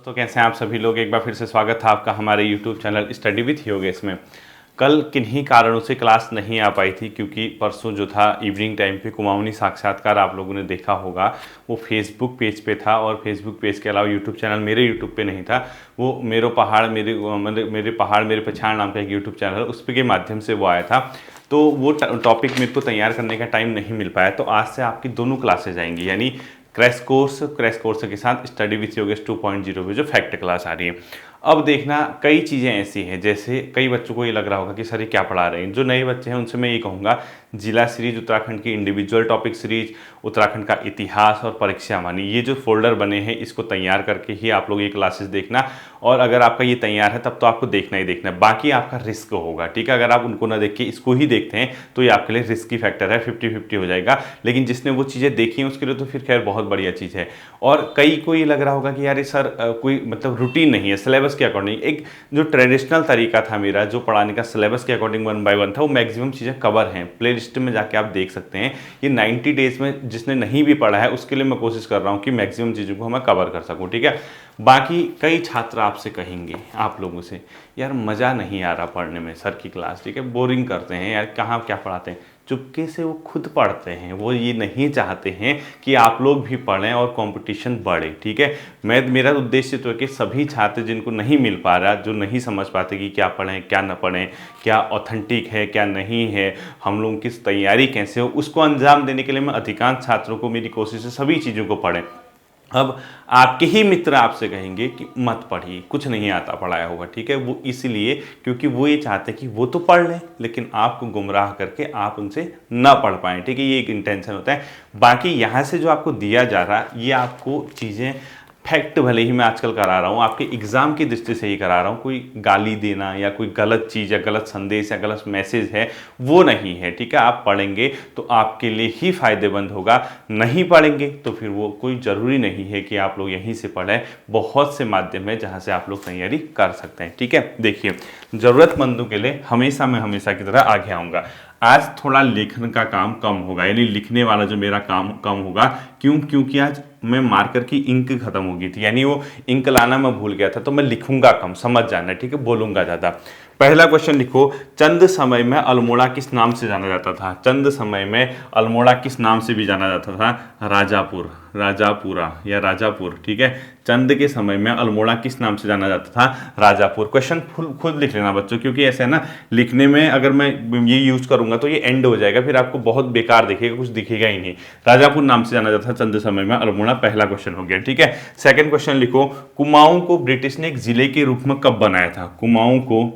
तो कैसे हैं आप सभी लोग। एक बार फिर से स्वागत था आपका हमारे YouTube channel study with Yogesh में। कल किन्हीं कारणों से क्लास नहीं आ पाई थी क्योंकि परसों जो था इवनिंग टाइम पे कुमाऊनी साक्षात्कार आप लोगों ने देखा होगा, वो फेसबुक पेज पे था और फेसबुक पेज के अलावा यूट्यूब चैनल मेरे यूट्यूब पे नहीं था। वो मेरे पहाड़ मेरे पछाड़ नाम का एक यूट्यूब चैनल है, उस के माध्यम से वो आया था। तो वो टॉपिक मेरे को तैयार करने का टाइम नहीं मिल पाया। तो आज से आपकी दोनों क्लासेज आएंगी, यानी क्रैश कोर्स के साथ स्टडी विथ योगेश 2.0 पे जो फैक्ट क्लास आ रही है। अब देखना, कई चीज़ें ऐसी हैं, जैसे कई बच्चों को ये लग रहा होगा कि सर ये क्या पढ़ा रहे हैं। जो नए बच्चे हैं उनसे मैं ये कहूँगा, जिला सीरीज, उत्तराखंड की इंडिविजुअल टॉपिक सीरीज, उत्तराखंड का इतिहास और परीक्षा वाणी, ये जो फोल्डर बने हैं इसको तैयार करके ही आप लोग ये क्लासेस देखना। और अगर आपका ये तैयार है तब तो आपको देखना ही देखना है, बाकी आपका रिस्क होगा। ठीक है, अगर आप उनको ना देख के इसको ही देखते हैं तो ये आपके लिए रिस्की फैक्टर है, 50-50 हो जाएगा। लेकिन जिसने वो चीज़ें देखी हैं उसके लिए तो फिर खैर बहुत बढ़िया चीज़ है। और कई को ये लग रहा होगा कि यार ये सर कोई मतलब रूटीन नहीं है, सिलेबस के अकॉर्डिंग। एक जो ट्रेडिशनल तरीका था मेरा जो पढ़ाने का, सिलेबस के अकॉर्डिंग 1 बाय 1 था, वो मैक्सिमम चीज़ें कवर हैं। प्ले लिस्ट में जाके आप देख सकते हैं। ये 90 डेज में जिसने नहीं भी पढ़ा है उसके लिए मैं कोशिश कर रहा हूँ कि मैक्सिमम चीज़ों को मैं कवर कर सकूँ। ठीक है, बाकी कई छात्र आपसे कहेंगे, आप लोगों से, यार मज़ा नहीं आ रहा पढ़ने में सर की क्लास, ठीक है, बोरिंग करते हैं यार, कहाँ क्या पढ़ाते हैं। चुपके से वो खुद पढ़ते हैं, वो ये नहीं चाहते हैं कि आप लोग भी पढ़ें और कंपटीशन बढ़े। ठीक है, मेरा उद्देश्य तो है कि सभी छात्र जिनको नहीं मिल पा रहा, जो नहीं समझ पाते कि क्या पढ़ें क्या ना पढ़ें, क्या ऑथेंटिक है क्या नहीं है, हम लोग किस तैयारी कैसे हो, उसको अंजाम देने के लिए मैं अधिकांश छात्रों को, मेरी कोशिश है सभी चीज़ों को पढ़ें। अब आपके ही मित्र आपसे कहेंगे कि मत पढ़िए, कुछ नहीं आता पढ़ाया होगा। ठीक है, वो इसलिए क्योंकि वो ये चाहते हैं कि वो तो पढ़ लें लेकिन आपको गुमराह करके आप उनसे ना पढ़ पाएँ। ठीक है, ये एक इंटेंशन होता है। बाकी यहाँ से जो आपको दिया जा रहा है ये आपको चीज़ें फैक्ट भले ही मैं आजकल करा रहा हूँ, आपके एग्जाम की दृष्टि से ही करा रहा हूँ। कोई गाली देना या कोई गलत चीज़ या गलत संदेश या गलत मैसेज है वो नहीं है। ठीक है, आप पढ़ेंगे तो आपके लिए ही फायदेमंद होगा, नहीं पढ़ेंगे तो फिर वो कोई ज़रूरी नहीं है कि आप लोग यहीं से पढ़ें। बहुत से माध्यम है जहाँ से आप लोग तैयारी कर सकते हैं। ठीक है, देखिए, ज़रूरतमंदों के लिए हमेशा मैं हमेशा की तरह आगे आऊँगा। आज थोड़ा लेखन का काम कम होगा, यानी लिखने वाला जो मेरा काम कम होगा। क्योंकि आज मैं मार्कर की इंक खत्म हो गई थी, यानी वो इंक लाना मैं भूल गया था, तो मैं लिखूंगा कम, समझ जाना। ठीक है, बोलूंगा ज़्यादा। पहला क्वेश्चन लिखो, चंद समय में अल्मोड़ा किस नाम से जाना जाता था। चंद समय में अल्मोड़ा किस नाम से भी जाना जाता था? राजापुर, राजापुरा या राजापुर। ठीक है, चंद के समय में अल्मोड़ा किस नाम से जाना जाता था? राजापुर। क्वेश्चन खुद लिख लेना बच्चों, क्योंकि ऐसा है ना, लिखने में अगर मैं ये यूज करूंगा तो ये एंड हो जाएगा, फिर आपको बहुत बेकार दिखेगा, कुछ दिखेगा ही नहीं। राजापुर नाम से जाना जाता था चंद समय में अल्मोड़ा, पहला क्वेश्चन हो गया। ठीक है, सेकंड क्वेश्चन लिखो, कुमाऊं को ब्रिटिश ने एक जिले के रूप में कब बनाया था? कुमाऊं को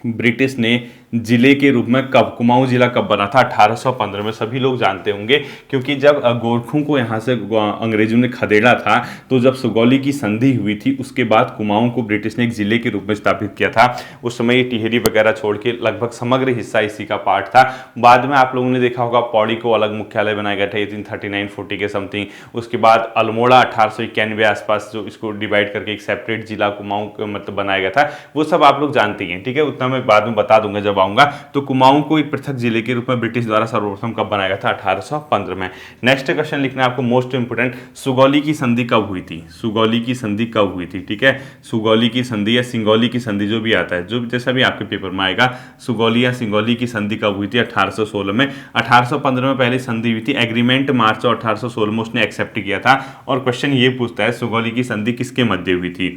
ब्रिटिश ने जिले के रूप में कब, कुमाऊं जिला कब बना था? 1815 में। सभी लोग जानते होंगे क्योंकि जब गोरखों को यहाँ से अंग्रेजों ने खदेड़ा था, तो जब सुगौली की संधि हुई थी उसके बाद कुमाऊं को ब्रिटिश ने एक जिले के रूप में स्थापित किया था। उस समय ये टिहरी वगैरह छोड़ के लगभग समग्र हिस्सा इसी का पार्ट था। बाद में आप लोगों ने देखा होगा पौड़ी को अलग मुख्यालय बनाया गया था 1839-40 के समथिंग। उसके बाद अल्मोड़ा 1891 आसपास जो इसको डिवाइड करके एक सेपरेट जिला कुमाऊं मतलब बनाया गया था, वो सब आप लोग जानते हैं। ठीक है, उतना मैं बाद में बता दूंगा जब आऊंगा। तो कुमाऊं को एक पृथक जिले के रूप में ब्रिटिश द्वारा सर्वप्रथम कब बनाया गया था? 1815 में। नेक्स्ट क्वेश्चन लिखना है आपको, मोस्ट इंपोर्टेंट, सुगौली की संधि कब हुई थी? सुगौली की संधि कब हुई थी? ठीक है, सुगौली की संधि या सिंगौली की संधि जो भी आता है, जो जैसा भी आपके पेपर में आएगा, सुगौली या सिंगौली की संधि कब हुई थी? 1816 में। 1815 में पहले संधि हुई थी, एग्रीमेंट मार्च 1816 में उसने एक्सेप्ट किया था। और क्वेश्चन ये पूछता है सुगौली की संधि किसके मध्य हुई थी?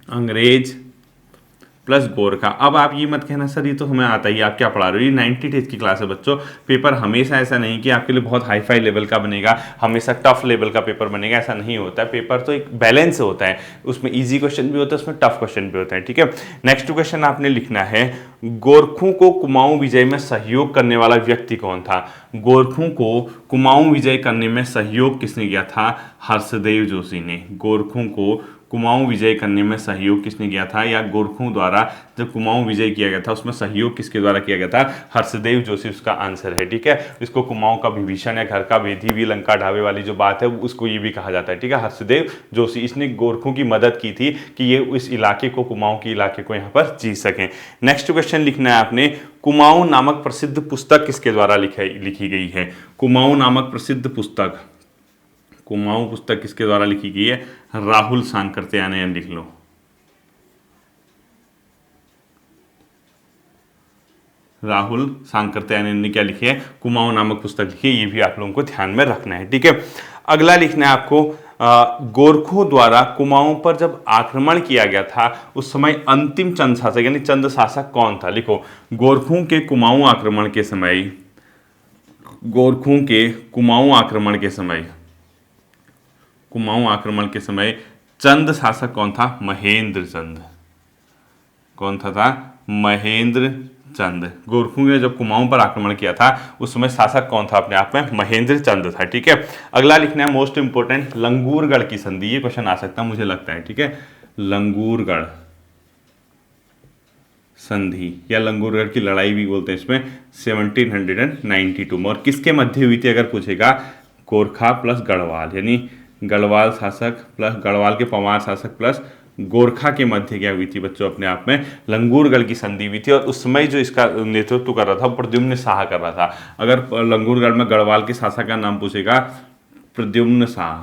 अंग्रेज प्लस गोरखा। अब आप ये मत कहना सर ये तो हमें आता ही, आप क्या पढ़ा रहे हो, ये 90 डेज की क्लास है बच्चों। पेपर हमेशा ऐसा नहीं कि आपके लिए बहुत हाई फाई लेवल का बनेगा, हमेशा टफ लेवल का पेपर बनेगा, ऐसा नहीं होता है। पेपर तो एक बैलेंस होता है, उसमें इजी क्वेश्चन भी होता है, उसमें टफ क्वेश्चन भी होता है। ठीक है, नेक्स्ट क्वेश्चन आपने लिखना है, गोरखों को कुमाऊं विजय में सहयोग करने वाला व्यक्ति कौन था? गोरखों को कुमाऊं विजय करने में सहयोग किसने किया था? हर्षदेव जोशी ने। गोरखों को कुमाऊं विजय करने में सहयोग किसने किया था, या गोरखों द्वारा जब कुमाऊं विजय किया गया था उसमें सहयोग किसके द्वारा किया गया था? हर्षदेव जोशी उसका आंसर है। ठीक है, इसको कुमाऊं का विभीषण या घर का वेदी भी लंका ढाबे वाली जो बात है उसको ये भी कहा जाता है। ठीक है, हर्षदेव जोशी, इसने गोरखों की मदद की थी कि ये इस इलाके को, कुमाऊं के इलाके को यहाँ पर जीत सकें। नेक्स्ट क्वेश्चन लिखना है आपने, कुमाऊं नामक प्रसिद्ध पुस्तक किसके द्वारा लिखी गई है? कुमाऊं नामक प्रसिद्ध पुस्तक कुमाऊं पुस्तक किसके द्वारा लिखी गई है? राहुल सांकृत्यायन, लिख लो। राहुल सांकृत्यायन ने क्या लिखी है? कुमाऊं नामक पुस्तक लिखी है। ये भी आप लोगों को ध्यान में रखना है, ठीक है। अगला लिखना है आपको, गोरखों द्वारा कुमाऊं पर जब आक्रमण किया गया था उस समय अंतिम चंद शासक यानी चंद शासक कौन था? लिखो, गोरखों के कुमाऊं आक्रमण के समय, गोरखों के कुमाऊं आक्रमण के समय, कुमाऊं आक्रमण के समय चंद शासक कौन था? महेंद्र चंद। कौन था? महेंद्र चंद। गोरखों ने जब कुमाऊं पर आक्रमण किया था उस समय शासक कौन था? अपने आप में महेंद्र चंद था, ठीक है। अगला लिखना है मोस्ट इंपोर्टेंट, लंगूरगढ़ की संधि। ये क्वेश्चन आ सकता है मुझे लगता है, ठीक है। लंगूरगढ़ संधि या लंगूरगढ़ की लड़ाई भी बोलते हैं इसमें, 1792 में। और किसके मध्य हुई थी अगर पूछेगा? गोरखा प्लस गढ़वाल, यानी गढ़वाल शासक प्लस गढ़वाल के पंवार शासक प्लस गोरखा के मध्य क्या हुई थी बच्चों? अपने आप में लंगूरगढ़ की संधि हुई थी। और उस समय जो इसका नेतृत्व कर रहा था प्रद्युम्न शाह कर रहा था। अगर लंगूरगढ़ में गढ़वाल के शासक का नाम पूछेगा, प्रद्युम्न शाह,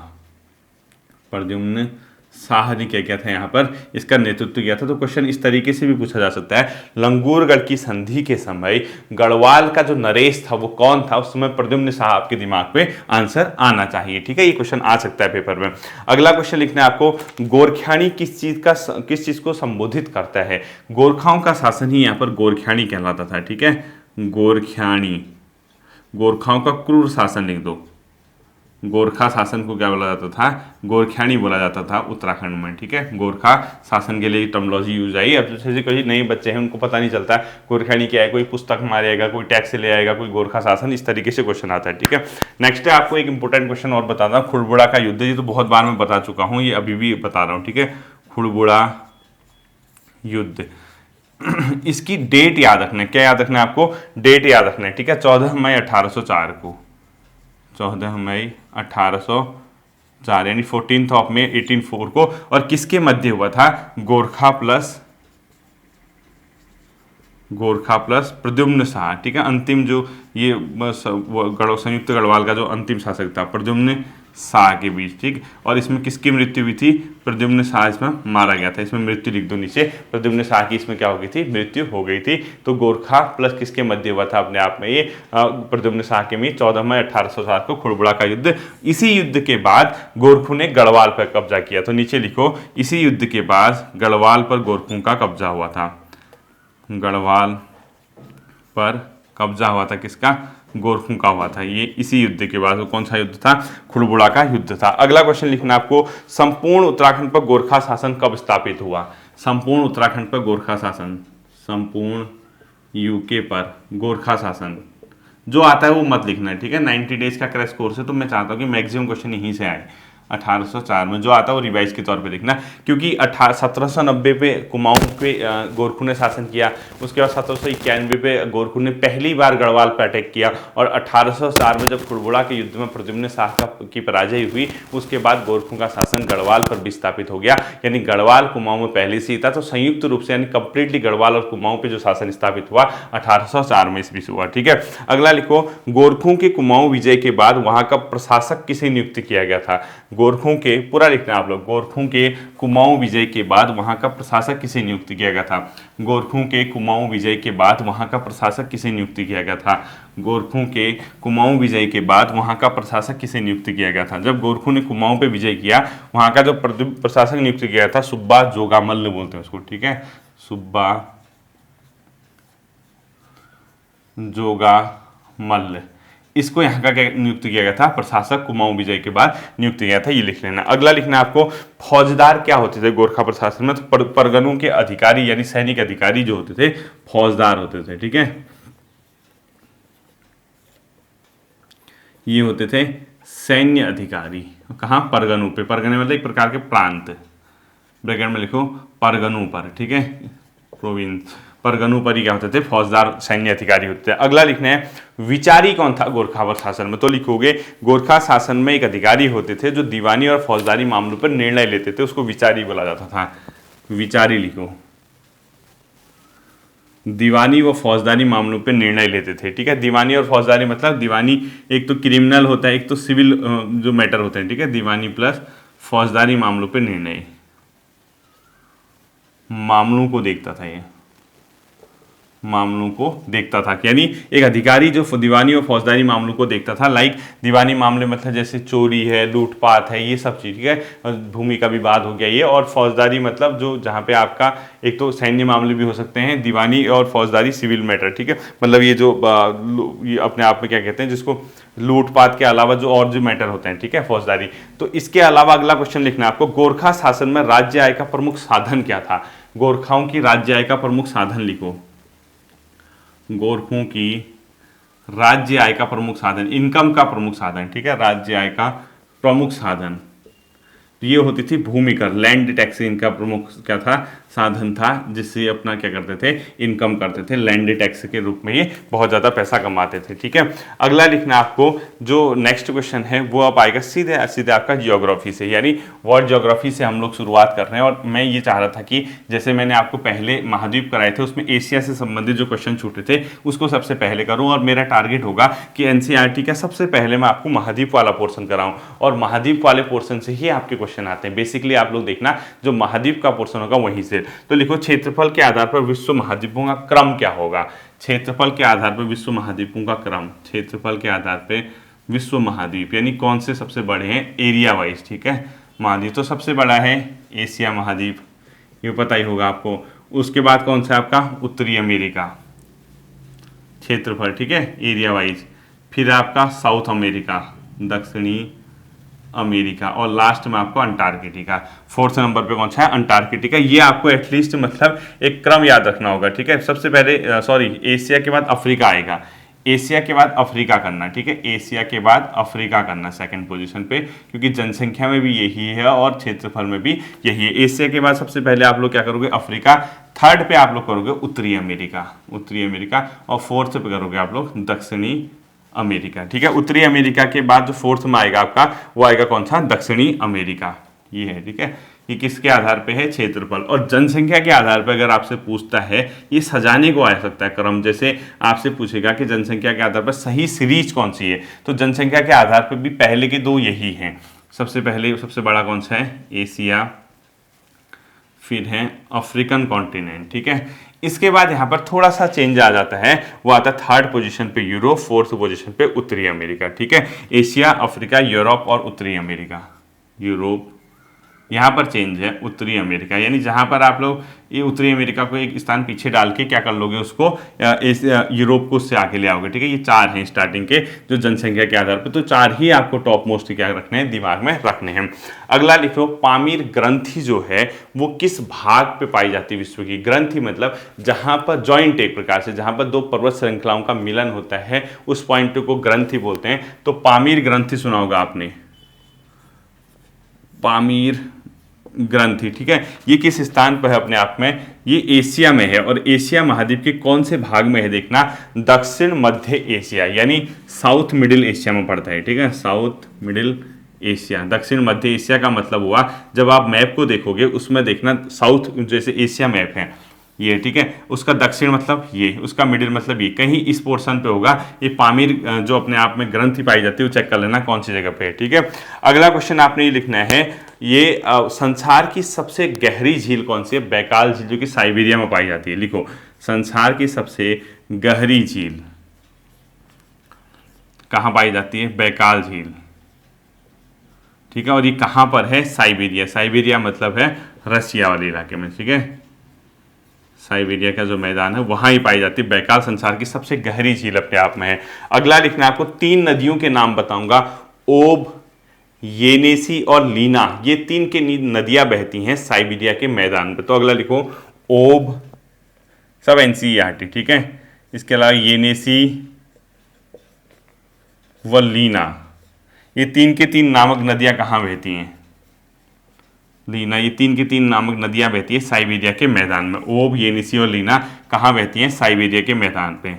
प्रद्युम्न शाह ने क्या किया था यहाँ पर? इसका नेतृत्व किया था। तो क्वेश्चन इस तरीके से भी पूछा जा सकता है, लंगूरगढ़ की संधि के समय गढ़वाल का जो नरेश था वो कौन था? उस समय प्रद्युम्न शाह आपके दिमाग पे आंसर आना चाहिए, ठीक है। ये क्वेश्चन आ सकता है पेपर में। अगला क्वेश्चन लिखना है आपको, गोरख्याणी किस चीज को संबोधित करता है? गोरखाओं का शासन ही यहाँ पर गोरख्याणी कहलाता था, ठीक है। गोरख्याणी, गोरखाओं का क्रूर शासन लिख दो। गोरखा शासन को क्या बोला जाता था? गोरख्याणी बोला जाता था उत्तराखंड में, ठीक है। गोरखा शासन के लिए टर्मिनोलॉजी यूज आई। अब जैसे कोई नए बच्चे हैं उनको पता नहीं चलता गोरख्याणी क्या है, कोई पुस्तक मारेगा, कोई टैक्स ले आएगा, कोई गोरखा शासन, इस तरीके से क्वेश्चन आता है, ठीक है। नेक्स्ट है आपको एक इंपॉर्टेंट क्वेश्चन और बताता हूँ, खुड़बुड़ा का युद्ध। ये तो बहुत बार मैं बता चुका हूँ, ये अभी भी बता रहा हूँ, ठीक है। खुड़बुड़ा युद्ध, इसकी डेट याद रखना है। क्या याद रखना है आपको? डेट याद रखना है, ठीक है। 14 मई 1804 को, 14 मई 1804 यानी 14 मई 1804 को। और किसके मध्य हुआ था? गोरखा प्लस प्रद्युम्न शाह, ठीक है। अंतिम जो ये संयुक्त गढ़वाल का जो अंतिम शासक था प्रद्युम्न शाह के बीच, ठीक। और इसमें किसकी मृत्यु हुई थी? प्रद्युम्न शाह इसमें मारा गया था। इसमें मृत्यु लिख दो नीचे, प्रद्युम्न शाह की इसमें क्या हो गई थी? मृत्यु हो गई थी। तो गोरखा प्लस किसके मध्य हुआ था अपने आप में? ये प्रद्युम्न शाह के बीच 14 मई 1807 को खुड़बुड़ा का युद्ध। इसी युद्ध के बाद गोरखों ने गढ़वाल पर कब्जा किया। तो नीचे लिखो, इसी युद्ध के बाद गढ़वाल पर गोरखों का कब्जा हुआ था। गढ़वाल पर कब्जा हुआ था किसका? गोरखों का हुआ था। ये इसी युद्ध के बाद। कौन सा युद्ध था? खुड़बुड़ा का युद्ध था। अगला क्वेश्चन लिखना आपको, संपूर्ण उत्तराखंड पर गोरखा शासन कब स्थापित हुआ? संपूर्ण उत्तराखंड पर गोरखा शासन, संपूर्ण यूके पर गोरखा शासन जो आता है वो मत लिखना है, ठीक है। 90 डेज का क्रैश कोर्स है, तो मैं चाहता हूँ कि मैक्सिमम क्वेश्चन यहीं से आए। 1804 में जो आता है वो रिवाइज के तौर पे लिखना, क्योंकि 1790 पे कुमाऊं पे गोरखों ने शासन किया। उसके बाद 1791 पे गोरखों ने पहली बार गढ़वाल पर अटैक किया। और 1804 में जब खुड़बुड़ा के युद्ध में प्रद्युम्न शाह की पराजय हुई, उसके बाद गोरखों का शासन गढ़वाल पर विस्थापित हो गया। यानी गढ़वाल कुमाऊं में पहले से ही था। तो संयुक्त रूप से यानी कंप्लीटली गढ़वाल और कुमाऊं पे जो शासन स्थापित हुआ 1804 में ईस्वी से हुआ, ठीक है। अगला लिखो, गोरखों के कुमाऊं विजय के बाद वहां का प्रशासक किसे नियुक्त किया गया था? गोरखों के, पूरा लिखना आप लोग, गोरखों के कुमाऊं विजय के बाद वहां का प्रशासक किसे नियुक्त किया गया था? गोरखों के कुमाऊं विजय के बाद वहां का प्रशासक किसे नियुक्त किया गया था? गोरखों के कुमाऊं विजय के बाद वहां का प्रशासक किसे नियुक्त किया गया था? जब गोरखों ने कुमाऊं पे विजय किया, वहां का जो प्रशासक नियुक्त किया था सुब्बा जोगामल्ल बोलते हैं उसको, ठीक है। सुब्बा जोगामल्ल, इसको यहाँ का क्या नियुक्त किया गया था? प्रशासक कुमाऊं विजय के बाद नियुक्त किया था। ये लिख लेना। अगला लिखना आपको, फौजदार क्या होते थे गोरखा प्रशासन में? तो परगनों के अधिकारी यानी सैनिक अधिकारी जो होते थे फौजदार होते थे, ठीक है। ये होते थे सैन्य अधिकारी। कहाँ? परगनों पे। परगने मतलब एक प्रकार के प्रांत, ब्रैकेट में लिखो परगनों पर, ठीक है, प्रोविंस। परगनों पर ही क्या होते थे? फौजदार सैन्य अधिकारी होते थे। अगला लिखना है, विचारी कौन था गोरखा शासन में? तो लिखोगे, गोरखा शासन में एक अधिकारी होते थे जो दीवानी और फौजदारी मामलों पर निर्णय लेते थे, उसको विचारी बोला जाता था। विचारी लिखो, दीवानी व फौजदारी मामलों पे निर्णय लेते थे। ठीक है, दीवानी और फौजदारी मतलब दीवानी एक तो क्रिमिनल होता है, एक तो सिविल जो मैटर होते हैं। ठीक है, दीवानी प्लस फौजदारी मामलों पे निर्णय, मामलों को देखता था, ये मामलों को देखता था, यानी एक अधिकारी जो दीवानी और फौजदारी मामलों को देखता था। लाइक दीवानी मामले मतलब जैसे चोरी है, लूटपाट है, ये सब चीज़। ठीक है, भूमि का विवाद हो गया ये। और फौजदारी मतलब जो जहाँ पे आपका एक तो सैन्य मामले भी हो सकते हैं, दीवानी और फौजदारी सिविल मैटर। ठीक है, मतलब ये जो ये अपने आप में क्या कहते हैं, जिसको लूटपाट के अलावा जो और जो मैटर होते हैं। ठीक है, फौजदारी। तो इसके अलावा अगला क्वेश्चन लिखना है आपको, गोरखा शासन में राज्य आय का प्रमुख साधन क्या था? गोरखाओं की राज्य आय का प्रमुख साधन लिखो। गोरखों की राज्य आय का प्रमुख साधन, इनकम का प्रमुख साधन। ठीक है, राज्य आय का प्रमुख साधन ये होती थी भूमि कर, लैंड टैक्स। इनका प्रमुख क्या था? साधन था, जिससे अपना क्या करते थे? इनकम करते थे। लैंड टैक्स के रूप में ये बहुत ज़्यादा पैसा कमाते थे। ठीक है, अगला लिखना आपको, जो नेक्स्ट क्वेश्चन है वो अब आएगा सीधे सीधे आपका जियोग्राफी से, यानी वर्ल्ड जियोग्राफी से हम लोग शुरुआत कर रहे हैं। और मैं ये चाह रहा था कि जैसे मैंने आपको पहले महाद्वीप कराए थे, उसमें एशिया से संबंधित जो क्वेश्चन छूटे थे उसको सबसे पहले करूँ। और मेरा टारगेट होगा कि एनसीईआरटी का सबसे पहले मैं आपको महाद्वीप वाला पोर्शन कराऊँ, और महाद्वीप वाले पोर्शन से ही आपके क्वेश्चन आते हैं। बेसिकली आप लोग देखना, जो महाद्वीप का पोर्शन होगा वहीं से। तो लिखो, क्षेत्रफल के आधार पर विश्व महाद्वीपों का क्रम क्या होगा? क्षेत्रफल के आधार पर विश्व महाद्वीपों का क्रम, क्षेत्रफल के आधार पर विश्व महाद्वीप, यानी कौन से सबसे बड़े हैं एरिया वाइज। ठीक है, महाद्वीप तो सबसे बड़ा है एशिया महाद्वीप, ये पता ही होगा आपको। उसके बाद कौन सा आपका? उत्तरी अमेरिका, क्षेत्रफल। ठीक है, एरिया वाइज। फिर आपका साउथ अमेरिका, दक्षिणी अमेरिका, और लास्ट में आपको अंटार्कटिका। फोर्थ नंबर पे कौन सा है? अंटार्कटिका। ये आपको एटलीस्ट मतलब एक क्रम याद रखना होगा। ठीक है, सबसे पहले सॉरी, एशिया के बाद अफ्रीका आएगा, एशिया के बाद अफ्रीका करना। ठीक है, एशिया के बाद अफ्रीका करना सेकंड पोजीशन पे, क्योंकि जनसंख्या में भी यही है और क्षेत्रफल में भी यही है। एशिया के बाद सबसे पहले आप लोग क्या करोगे? अफ्रीका। थर्ड पे आप लोग करोगे उत्तरी अमेरिका, उत्तरी अमेरिका। और फोर्थ पे करोगे आप लोग दक्षिणी अमेरिका। ठीक है, उत्तरी अमेरिका के बाद जो फोर्थ में आएगा आपका, वो आएगा कौन सा? दक्षिणी अमेरिका। ये है। ठीक है, ये किसके आधार पे है? क्षेत्रफल और जनसंख्या के आधार पर। अगर आपसे पूछता है, ये सजाने को आ सकता है क्रम, जैसे आपसे पूछेगा कि जनसंख्या के आधार पर सही सीरीज कौन सी है, तो जनसंख्या के आधार पर भी पहले के दो यही हैं। सबसे पहले सबसे बड़ा कौन सा है? एशिया, फिर है अफ्रीकन कॉन्टिनेंट। ठीक है, इसके बाद यहाँ पर थोड़ा सा चेंज आ जाता है, वो आता है थर्ड पोजीशन पे यूरोप, फोर्थ पोजीशन पे उत्तरी अमेरिका। ठीक है, एशिया, अफ्रीका, यूरोप और उत्तरी अमेरिका। यूरोप, यहाँ पर चेंज है उत्तरी अमेरिका, यानी जहाँ पर आप लोग ये उत्तरी अमेरिका को एक स्थान पीछे डाल के क्या कर लोगे, उसको यूरोप को उससे आगे ले आओगे। ठीक है, ये चार हैं स्टार्टिंग के जो जनसंख्या के आधार पर, तो चार ही आपको टॉप मोस्ट क्या रखने हैं? दिमाग में रखने हैं। अगला लिखो, पामीर ग्रंथि जो है वो किस भाग पे पाई जाती है विश्व की? ग्रंथि मतलब जहां पर जॉइंट, एक प्रकार से जहां पर दो पर्वत श्रृंखलाओं का मिलन होता है, उस पॉइंट को ग्रंथि बोलते हैं। तो पामीर ग्रंथि सुना होगा आपने, पामीर ग्रंथि। ठीक है, ये किस स्थान पर है अपने आप में? ये एशिया में है, और एशिया महाद्वीप के कौन से भाग में है देखना? दक्षिण मध्य एशिया, यानी साउथ मिडिल एशिया में पड़ता है। ठीक है, साउथ मिडिल एशिया, दक्षिण मध्य एशिया का मतलब हुआ, जब आप मैप को देखोगे उसमें देखना साउथ जैसे एशिया मैप है ये। ठीक है, उसका दक्षिण मतलब ये, उसका मिडिल मतलब ये, कहीं इस पोर्शन पे होगा। ये पामीर जो अपने आप में ग्रंथि पाई जाती है, वो चेक कर लेना कौन सी जगह पे है। ठीक है, अगला क्वेश्चन आपने ये लिखना है, ये संसार की सबसे गहरी झील कौन सी है? बैकाल झील, जो कि साइबेरिया में पाई जाती है। लिखो, संसार की सबसे गहरी झील कहाँ पाई जाती है? बैकाल झील। ठीक है, और ये कहाँ पर है? साइबेरिया। साइबेरिया मतलब है रशिया वाले इलाके में। ठीक है, साइबेरिया का जो मैदान है वहां ही पाई जाती है बैकाल, संसार की सबसे गहरी झील अपने आप में है। अगला लिखना है आपको, तीन नदियों के नाम बताऊंगा, ओब, येनेसी और लीना। ये तीन के नदियां बहती हैं साइबेरिया के मैदान पे। तो अगला लिखो, ओब, सब एनसीईआरटी। ठीक है, इसके अलावा येनेसी व लीना, ये तीन के तीन नामक नदियां कहाँ बहती हैं? लीना, ये तीन की तीन नामक नदियां बहती है साइबेरिया के मैदान में। ओब, येनिसी और लीना कहाँ बहती हैं? साइबेरिया के मैदान पे,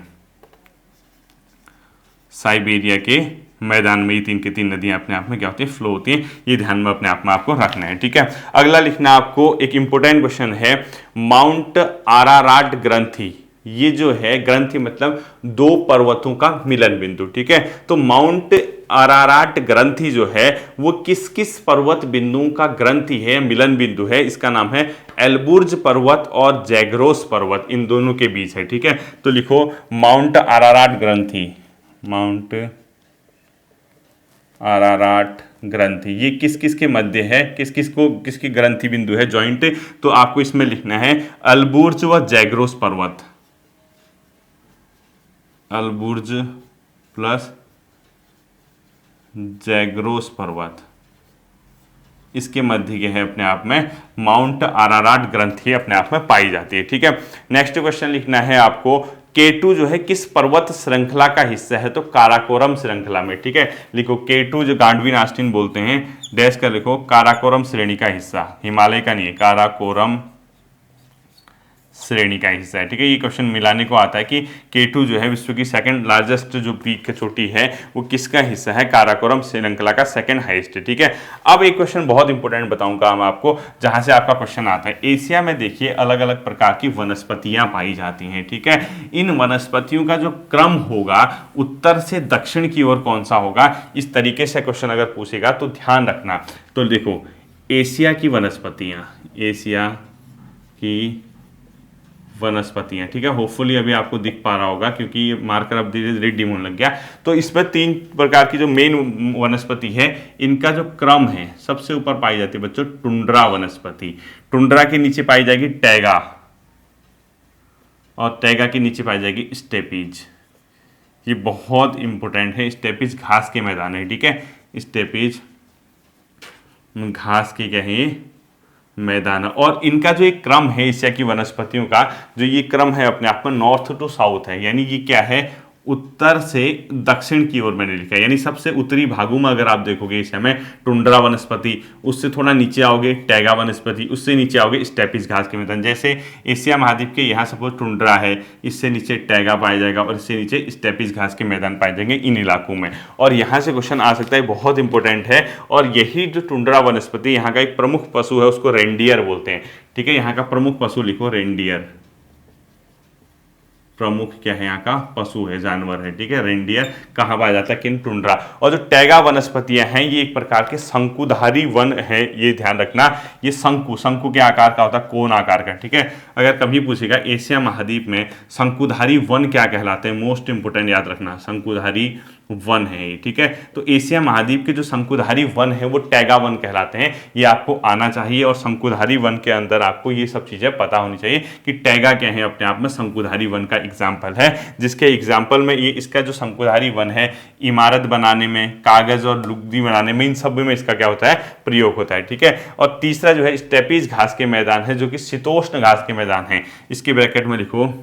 साइबेरिया के मैदान में ये तीन की तीन नदियां अपने आप में क्या होती है? फ्लो होती हैं। ये ध्यान में अपने आप में आपको रखना है। ठीक है, अगला लिखना आपको, एक इंपॉर्टेंट क्वेश्चन है, माउंट आराराट ग्रंथि ये जो है ग्रंथि मतलब दो पर्वतों का मिलन बिंदु, ठीक है। तो माउंट अराराट ग्रंथि जो है वो किस किस पर्वत बिंदुओं का ग्रंथि है, मिलन बिंदु है, इसका नाम है एल्बुर्ज पर्वत और जैग्रोस पर्वत, इन दोनों के बीच है, ठीक है। तो लिखो माउंट अराराट ग्रंथि, माउंट अराराट ग्रंथि ये किस किस के मध्य है, किस किस को किसकी ग्रंथि बिंदु है, जॉइंट। तो आपको इसमें लिखना है अल्बुर्ज व जैग्रोस पर्वत, अल्बुर्ज प्लस जैग्रोस पर्वत, इसके मध्य के है अपने आप में माउंट अराराट ग्रंथि अपने आप में पाई जाती है, ठीक है। नेक्स्ट क्वेश्चन लिखना है आपको K2 जो है किस पर्वत श्रृंखला का हिस्सा है, तो काराकोरम श्रृंखला में, ठीक है। लिखो K2 जो गांडवीन आस्टीन बोलते हैं, डैश कर लिखो काराकोरम श्रेणी का हिस्सा, हिमालय का नहीं है, काराकोरम श्रेणी का हिस्सा है, ठीक है। ये क्वेश्चन मिलाने को आता है कि K2 जो है विश्व की सेकंड लार्जेस्ट जो पीक चोटी है वो किसका हिस्सा है, काराकोरम श्रृंखला का सेकंड हाईएस्ट है, ठीक है। अब एक क्वेश्चन बहुत इंपॉर्टेंट बताऊंगा मैं आपको, जहां से आपका क्वेश्चन आता है। एशिया में देखिए अलग अलग प्रकार की वनस्पतियां पाई जाती हैं, ठीक है। इन वनस्पतियों का जो क्रम होगा उत्तर से दक्षिण की ओर कौन सा होगा, इस तरीके से क्वेश्चन अगर पूछेगा तो ध्यान रखना। तो देखो एशिया की वनस्पतियां, एशिया की वनस्पतियां, ठीक है। होपफुली अभी आपको दिख पा रहा होगा क्योंकि ये मार्कर अब धीरे धीरे डिम होने लग गया। तो इसमें 3 प्रकार की जो मेन वनस्पति है इनका जो क्रम है, सबसे ऊपर पाई जाती है बच्चों टुंड्रा वनस्पति, टुंड्रा के नीचे पाई जाएगी टैगा, और टैगा के नीचे पाई जाएगी स्टेपीज। ये बहुत इंपॉर्टेंट है, स्टेपीज घास के मैदान है, ठीक है। स्टेपीज घास के क्या है मैदान, और इनका जो एक क्रम है एशिया की वनस्पतियों का, जो ये क्रम है अपने आप में नॉर्थ टू साउथ है, यानी ये क्या है उत्तर से दक्षिण की ओर मैंने लिखा है। यानी सबसे उत्तरी भागों में अगर आप देखोगे एशिया में टुंड्रा वनस्पति, उससे थोड़ा नीचे आओगे टैगा वनस्पति, उससे नीचे आओगे स्टेपीज घास के मैदान। जैसे एशिया महाद्वीप के यहाँ सपोज टुंड्रा है, इससे नीचे टैगा पाया जाएगा और इससे नीचे स्टेपीज घास के मैदान पाए जाएंगे इन इलाकों में। और यहाँ से क्वेश्चन आ सकता है, बहुत इंपॉर्टेंट है। और यही जो टुंड्रा वनस्पति यहाँ का एक प्रमुख पशु है, उसको रेंडियर बोलते हैं, ठीक है। यहाँ का प्रमुख पशु लिखो रेंडियर, प्रमुख क्या है यहाँ का पशु है, जानवर है, ठीक है। रेंडियर कहाँ पाया जाता है, किन टुंड्रा। और जो टैगा वनस्पतियां हैं ये एक प्रकार के शंकुधारी वन है, ये ध्यान रखना। ये शंकु के आकार का होता है, कोन आकार का, ठीक है। अगर कभी पूछेगा एशिया महाद्वीप में शंकुधारी वन क्या कहलाते हैं, मोस्ट इंपोर्टेंट याद रखना, शंकुधारी वन है ये, ठीक है। तो एशिया महाद्वीप के जो शंकुधारी वन है वो टैगा वन कहलाते हैं, ये आपको आना चाहिए। और शंकुधारी वन के अंदर आपको ये सब चीजें पता होनी चाहिए कि टैगा क्या है अपने आप में, शंकुधारी वन का एग्जाम्पल है, जिसके एग्जाम्पल में ये इसका जो शंकुधारी वन है इमारत बनाने में, कागज और लुगदी बनाने में, इन सब में इसका क्या होता है प्रयोग होता है, ठीक है। और तीसरा जो है स्टेपीज घास के मैदान है, जो कि शीतोष्ण घास के मैदान है। इसके ब्रैकेट में लिखो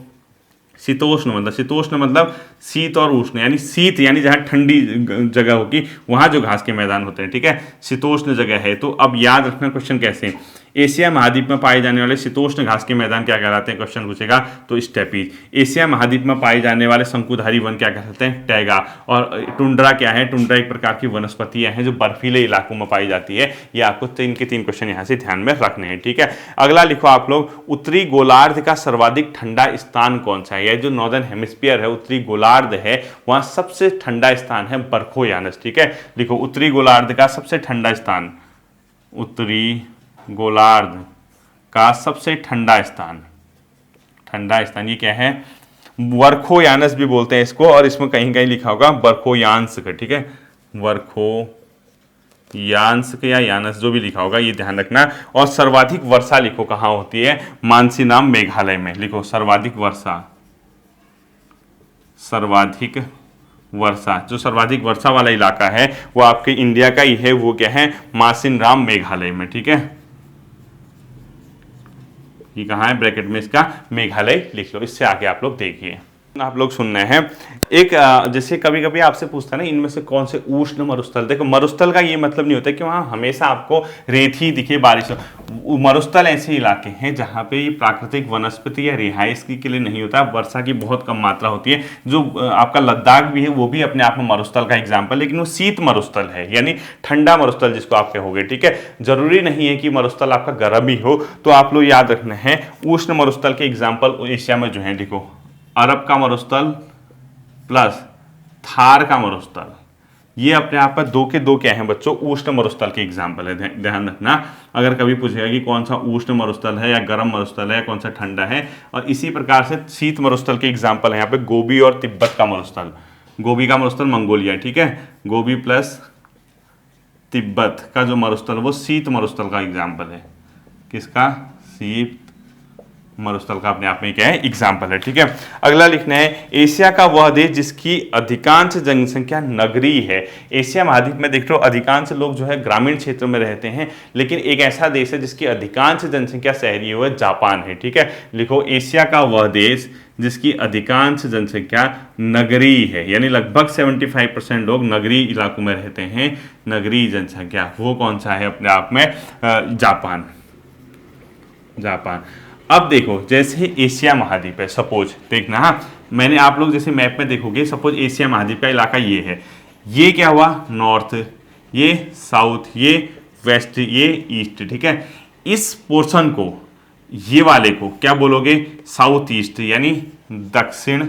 शीतोष्ण मतलब शीत और उष्ण, यानी शीत यानी जहाँ ठंडी जगह होगी वहाँ जो घास के मैदान होते हैं, ठीक है, शीतोष्ण जगह है। तो अब याद रखना क्वेश्चन कैसे, एशिया महाद्वीप में पाए जाने वाले शीतोष्ण घास के मैदान क्या कहलाते हैं, क्वेश्चन पूछेगा तो स्टेपीज। एशिया महाद्वीप में पाए जाने वाले शंकुधारी वन क्या कहलाते हैं, टैगा। और टुंड्रा क्या है, टुंड्रा एक प्रकार की वनस्पतियां हैं जो बर्फीले इलाकों में पाई जाती है। ये आपको 3 के 3 क्वेश्चन यहाँ से ध्यान में रखने हैं, ठीक है। अगला लिखो आप लोग, उत्तरी गोलार्ध का सर्वाधिक ठंडा स्थान कौन सा है। यह जो नॉर्दर्न हेमिस्फीयर है, उत्तरी गोलार्ध है, वहां सबसे ठंडा स्थान है बरखोयानस, ठीक है। लिखो उत्तरी गोलार्ध का सबसे ठंडा स्थान, उत्तरी गोलार्ध का सबसे ठंडा स्थान ये क्या है, बरखोयानस भी बोलते हैं इसको, और इसमें कहीं कहीं लिखा होगा बरखोयांस्क, ठीक है, बरखोयांस्क या यानस जो भी लिखा होगा ये ध्यान रखना। और सर्वाधिक वर्षा लिखो कहाँ होती है, मानसीनाम मेघालय में। लिखो सर्वाधिक वर्षा, जो सर्वाधिक वर्षा वाला इलाका है वो आपके इंडिया का ही है, वो क्या है मासिनराम मेघालय में, ठीक है। ये कहाँ है, ब्रैकेट में इसका मेघालय लिख लो। इससे आगे आप लोग देखिए, आप लोग सुन रहे हैं एक जैसे कभी कभी आपसे पूछता है ना इनमें से कौन से उष्ण मरुस्थल। देखो मरुस्थल का ये मतलब नहीं होता कि वहाँ हमेशा आपको रेत ही दिखे, बारिश हो। मरुस्थल ऐसे इलाके हैं जहाँ पे ये प्राकृतिक वनस्पति या रिहाइश के लिए नहीं होता, वर्षा की बहुत कम मात्रा होती है। जो आपका लद्दाख भी है वो भी अपने आप में मरुस्थल का एग्जाम्पल, लेकिन वो शीत मरुस्थल है, यानी ठंडा मरुस्थल जिसको आप कहोगे, ठीक है। जरूरी नहीं है कि मरुस्थल आपका गर्म ही हो। तो आप लोग याद रखना है उष्ण मरुस्थल के एग्जाम्पल एशिया में जो है, देखो अरब का मरुस्थल प्लस थार का मरुस्थल, ये अपने आप में दो के दो क्या हैं बच्चों, उष्ण मरुस्थल के एग्जाम्पल है। ध्यान रखना, अगर कभी पूछेगा कि कौन सा उष्ण मरुस्थल है या गर्म मरुस्थल है या कौन सा ठंडा है। और इसी प्रकार से शीत मरुस्थल के एग्जाम्पल है यहाँ पे गोबी और तिब्बत का मरुस्थल। गोबी का मरुस्थल मंगोलिया, ठीक है, गोबी प्लस तिब्बत का जो मरुस्थल वो शीत मरुस्थल का एग्जाम्पल है। किसका? शीत मरुस्थल का अपने आप में क्या है, एग्जाम्पल है। ठीक है, अगला लिखना है एशिया का वह देश जिसकी अधिकांश जनसंख्या नगरीय है। एशिया महाद्वीप में देख लो अधिकांश लोग जो है ग्रामीण क्षेत्रों में रहते हैं, लेकिन एक ऐसा देश है जिसकी अधिकांश जनसंख्या शहरी है, वह जापान है। ठीक है, लिखो एशिया का वह देश जिसकी अधिकांश जनसंख्या नगरीय है, यानी लगभग 75% लोग नगरीय इलाकों में रहते हैं, नगरीय जनसंख्या, वो कौन सा है अपने आप में? जापान। जापान। अब देखो जैसे एशिया महाद्वीप है, सपोज देखना, हाँ मैंने आप लोग जैसे मैप में देखोगे, सपोज एशिया महाद्वीप का इलाका ये है, ये क्या हुआ? नॉर्थ, ये साउथ, ये वेस्ट, ये ईस्ट। ठीक है, इस पोर्शन को, ये वाले को क्या बोलोगे? साउथ ईस्ट, यानी दक्षिण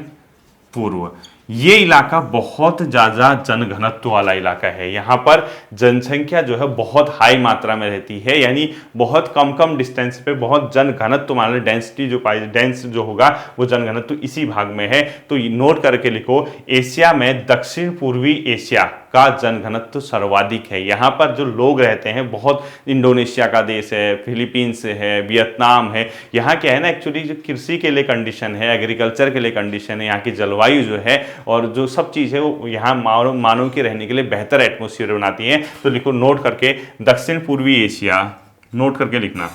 पूर्व। ये इलाका बहुत ज़्यादा जनघनत्व वाला इलाका है। यहाँ पर जनसंख्या जो है बहुत हाई मात्रा में रहती है, यानी बहुत कम कम डिस्टेंस पे बहुत जनघनत्व वाला डेंसिटी जो डेंस जो होगा वो जनघनत्व इसी भाग में है। तो नोट करके लिखो, एशिया में दक्षिण पूर्वी एशिया का जनघनत्व सर्वाधिक है। यहाँ पर जो लोग रहते हैं बहुत, इंडोनेशिया का देश है, फिलीपींस है, वियतनाम है। यहाँ क्या है ना, एक्चुअली जो कृषि के लिए कंडीशन है, एग्रीकल्चर के लिए कंडीशन है, यहाँ की जलवायु जो है और जो सब चीज़ है वो यहाँ मानव के रहने के लिए बेहतर एटमोसफियर बनाती है। तो लिखो नोट करके, दक्षिण पूर्वी एशिया, नोट करके लिखना,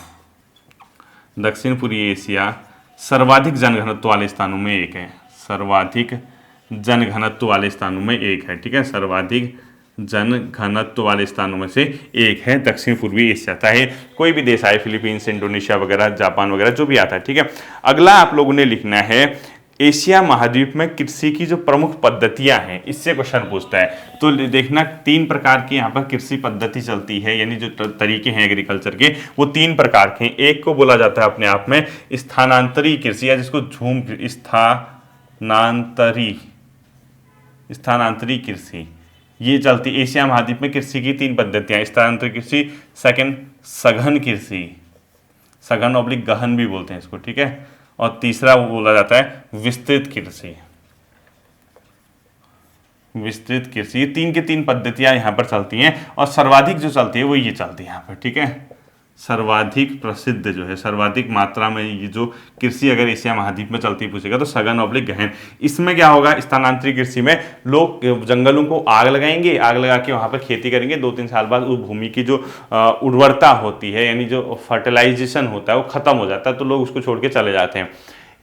दक्षिण पूर्वी एशिया सर्वाधिक जनघनत्व वाले स्थानों में एक है, सर्वाधिक जनघनत्व वाले स्थानों में एक है। ठीक है, सर्वाधिक जनघनत्व वाले स्थानों में से एक है दक्षिण पूर्वी एशिया, चाहे कोई भी देश आए, फिलीपींस, इंडोनेशिया वगैरह, जापान वगैरह, जो भी आता है। ठीक है, अगला आप लोगों ने लिखना है एशिया महाद्वीप में कृषि की जो प्रमुख पद्धतियां हैं, इससे क्वेश्चन पूछता है। तो देखना 3 प्रकार की यहाँ पर कृषि पद्धति चलती है, यानी जो तरीके हैं एग्रीकल्चर के वो 3 प्रकार के हैं। एक को बोला जाता है अपने आप में स्थानांतरी कृषि, या जिसको स्थानांतरी कृषि, ये चलती एशिया महाद्वीप में। कृषि की 3 पद्धतियां, स्थानांतरी कृषि, सेकंड सघन कृषि, सघन ऑब्लिक गहन भी बोलते हैं इसको। ठीक है, और तीसरा वो बोला जाता है विस्तृत कृषि। विस्तृत कृषि, ये 3 की 3 पद्धतियां यहाँ पर चलती हैं, और सर्वाधिक जो चलती है वो ये चलती है यहाँ पर। ठीक है, सर्वाधिक प्रसिद्ध जो है, सर्वाधिक मात्रा में ये जो कृषि अगर एशिया महाद्वीप में चलती पूछेगा तो सघन ऑब्लिक गहन। इसमें क्या होगा, स्थानांतरित कृषि में लोग जंगलों को आग लगाएंगे, आग लगा के वहाँ पर खेती करेंगे, 2-3 साल बाद उस भूमि की जो उर्वरता होती है, यानी जो फर्टिलाइजेशन होता है वो खत्म हो जाता है, तो लोग उसको छोड़ के चले जाते हैं।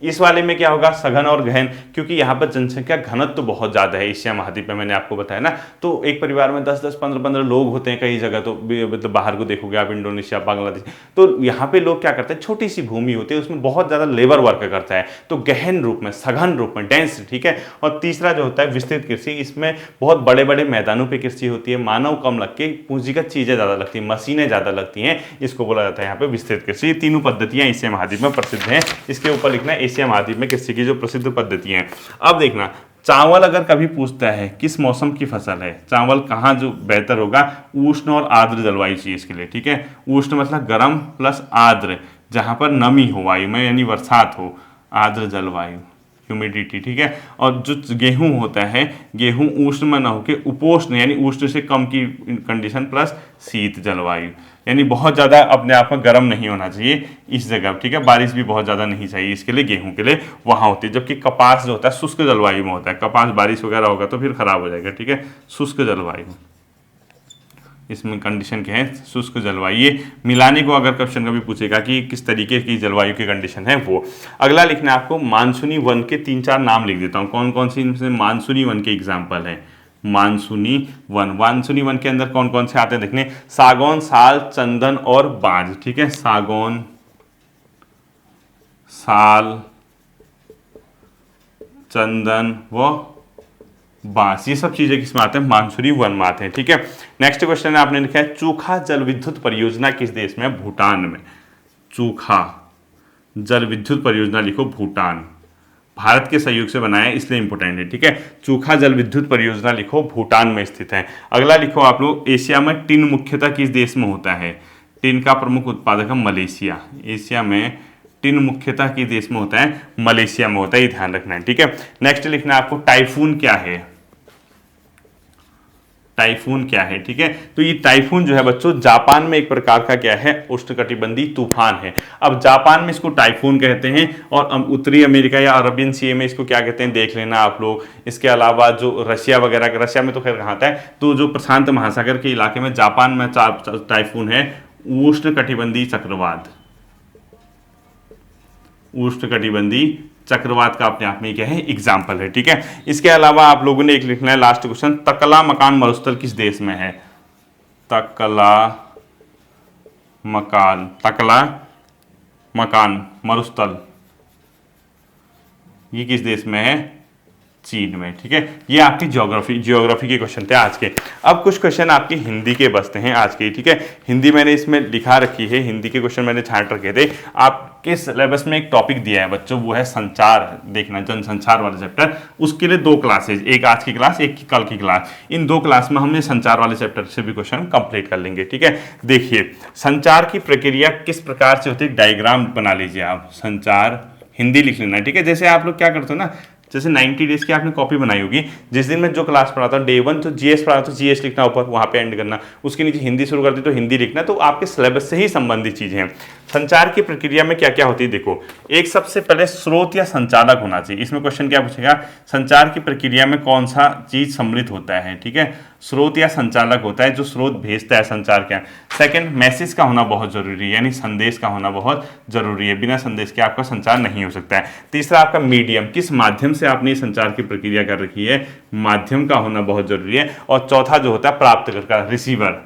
इस वाले में क्या होगा, सघन और गहन, क्योंकि यहाँ पर जनसंख्या घनत्व तो बहुत ज़्यादा है एशिया महाद्वीप में, मैंने आपको बताया ना। तो एक परिवार में 10-10, 15-15 लोग होते हैं कई जगह, तो मतलब बाहर को देखोगे आप, इंडोनेशिया, बांग्लादेश, तो यहाँ पे लोग क्या करते हैं, छोटी सी भूमि होती है उसमें बहुत ज़्यादा लेबर वर्क करता है, तो गहन रूप में, सघन रूप में, डेंस। ठीक है, और तीसरा जो होता है विस्तृत कृषि, इसमें बहुत बड़े बड़े मैदानों पर कृषि होती है, मानव कम लग के पूंजीगत चीज़ें ज़्यादा लगती हैं, मशीनें ज़्यादा लगती हैं, इसको बोला जाता है यहाँ पे विस्तृत कृषि। ये तीनों पद्धतियाँ एशिया महाद्वीप में प्रसिद्ध हैं। इसके ऊपर लिखना है एशिया महाद्वीप में कृषि की जो प्रसिद्ध पद्धतियां हैं। अब देखना, चावल अगर कभी पूछता है किस मौसम की फसल है, चावल कहाँ जो बेहतर होगा, उष्ण और आर्द्र जलवायु चाहिए इसके लिए। ठीक है, उष्ण मतलब गर्म प्लस आर्द्र, जहां पर नमी हो वायु में, यानी बरसात हो, आर्द्र जलवायु, ह्यूमिडिटी। ठीक है, और जो गेहूं होता है, गेहूं उष्ण में न होकर उपोष्ण, यानी उष्ण से कम की कंडीशन, प्लस शीत जलवायु, यानी बहुत ज़्यादा अपने आप में गर्म नहीं होना चाहिए इस जगह। ठीक है, बारिश भी बहुत ज़्यादा नहीं चाहिए इसके लिए, गेहूं के लिए वहाँ होती है। जबकि कपास जो होता है शुष्क जलवायु में होता है, कपास बारिश वगैरह होगा तो फिर खराब हो जाएगा। ठीक है, शुष्क जलवायु, इसमें कंडीशन क्या है, शुष्क जलवायु। ये मिलाने को अगर क्वेश्चन कभी पूछेगा कि किस तरीके की जलवायु की कंडीशन है वो। अगला लिखना है आपको मानसूनी वन के 3-4 नाम लिख देता हूँ, कौन कौन सी इनमें मानसूनी वन के एग्जाम्पल हैं। मानसूनी वन, मानसूनी वन के अंदर कौन कौन से आते हैं देखने, सागौन, साल, चंदन और बांज। ठीक है, सागौन, साल, चंदन व बांस, ये सब चीजें किसमें आते हैं, मानसूनी वन में आते हैं। ठीक है, नेक्स्ट क्वेश्चन आपने लिखा है चूखा जल विद्युत परियोजना किस देश में, भूटान में। चूखा जल विद्युत परियोजना लिखो भूटान। भारत के सहयोग से बनाया है इसलिए इंपॉर्टेंट है, ठीक है। चूखा जल विद्युत परियोजना लिखो, भूटान में स्थित है। अगला लिखो आप लोग, एशिया में टिन मुख्यतः किस देश में होता है? टिन का प्रमुख उत्पादक है मलेशिया। एशिया में टिन मुख्यतः किस देश में होता है? मलेशिया में होता है, ये ध्यान रखना है, ठीक है। नेक्स्ट लिखना है आपको, टाइफून क्या है? टाइफून क्या है, ठीक है। तो ये टाइफून जो है बच्चों, जापान में एक प्रकार का क्या है? उष्णकटिबंधीय तूफान है। अब जापान में इसको टाइफून कहते हैं, और उत्तरी अमेरिका या अरबियन सी में इसको क्या कहते हैं देख लेना आप लोग। इसके अलावा जो रशिया वगैरह, रशिया में तो खैर कहाँ आता है, तो जो प्रशांत महासागर के इलाके में जापान में टाइफून है उष्णकटिबंधीय चक्रवात। उष्णकटिबंधीय चक्रवात का अपने आप में क्या है? एग्जाम्पल है, ठीक है। इसके अलावा आप लोगों ने एक लिखना है लास्ट क्वेश्चन, तकला मकान मरुस्थल किस देश में है? तकला मकान मरुस्थल ये किस देश में है? चीन में, ठीक है। ये आपकी ज्योग्राफी के क्वेश्चन थे आज के। अब कुछ क्वेश्चन आपके हिंदी के बचते हैं आज के, ठीक है। हिंदी मैंने इसमें लिखा रखी है, हिंदी के क्वेश्चन मैंने छांट रखे थे। आपके सिलेबस में एक टॉपिक दिया है बच्चों, वो है संचार, देखना जनसंचार वाला चैप्टर। उसके लिए 2 क्लासेज, एक आज की क्लास, एक कल की क्लास। इन 2 क्लास में हमने संचार वाले चैप्टर से भी क्वेश्चन कंप्लीट कर लेंगे, ठीक है। देखिए, संचार की प्रक्रिया किस प्रकार से होती है, डायग्राम बना लीजिए आप। संचार हिंदी लिख लेना है, ठीक है। जैसे आप लोग क्या करते हो ना, जैसे 90 डेज की आपने कॉपी बनाई होगी, जिस दिन मैं जो क्लास पढ़ाता हूँ, डे 1 तो जीएस पढ़ा तो जीएस लिखना ऊपर, वहाँ पे एंड करना, उसके नीचे हिंदी शुरू कर दी तो हिंदी लिखना। तो आपके सिलेबस से ही संबंधित चीजें हैं। संचार की प्रक्रिया में क्या क्या होती है देखो, एक सबसे पहले स्रोत या संचालक होना चाहिए। इसमें क्वेश्चन क्या पूछेगा, संचार की प्रक्रिया में कौन सा चीज सम्मिलित होता है, ठीक है। स्रोत या संचालक होता है जो स्रोत भेजता है संचार क्या। सेकंड, मैसेज का होना बहुत जरूरी है, यानी संदेश का होना बहुत जरूरी है, बिना संदेश के आपका संचार नहीं हो सकता है। तीसरा, आपका मीडियम, किस माध्यम से आपने संचार की प्रक्रिया कर रखी है, माध्यम का होना बहुत जरूरी है। और चौथा जो होता है प्राप्तकर्ता, रिसीवर,